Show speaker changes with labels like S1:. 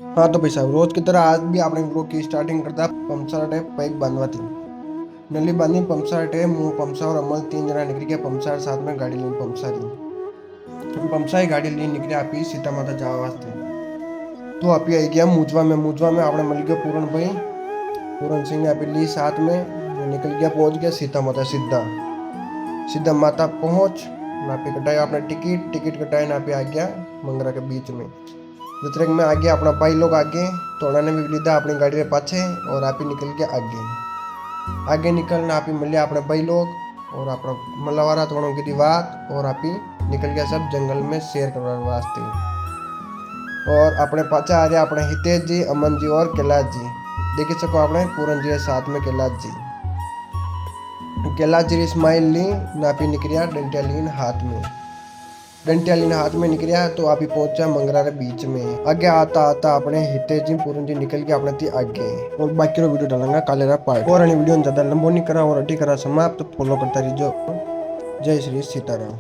S1: हाँ तो भाई साहब, रोज की तरह आज भी આપણે વ્લોગ की स्टार्टिंग करता પમસાર હટે पैक બાંધવાથી नली बांधी पमसार हटे હું પમસાર और अमल 3 जना निकल गया पमसार साथ में गाड़ी लઈને पमसारी हम पमसारी गाड़ी લઈને નીકળ્યા આપી સીતા માતા જવા વાસ્તે तो આપી आई गया મૂંઝવા में આપણે મળી ગયો પૂરણ ભાઈ पूरण सिंह ने आपी ली साथ में निकल गया पहुंच गया सीता माता सीधा सीधा माता पहुंच ना पे कटाई आपने टिकट कटाई ना पे आ गया मंगरा के बीच में जितने में आ गया अपना भाई लोग आगे थोड़ा ने भी लीधा अपनी गाड़ी के पाछे और आप ही निकल गया आगे निकलना आप ही मिले अपने भाई लोग और अपना मल्लावारा थोड़ों की बात और आप ही निकल गया सब जंगल में शेर करने वास्ते और अपने पाछा आ रहा अपने हितेश जी अमन जी और कैलाश जी देखी सको अपने पूरन जी साथ में कैलाश जी स्माइल ली ना आप ही निकलिया डंटिया लीन हाथ में निकलिया तो आप ही पहुंचा मंगरा के बीच में आगे आता आता अपने हितेश जी पूरन जी निकल गया अपने थी आगे और बाकी रो वीडियो डालूंगा काले पार्ट और वीडियो ज्यादा लंबो नहीं करा और अटी करा समाप्त फॉलो करता रहिजो। जय श्री सीताराम।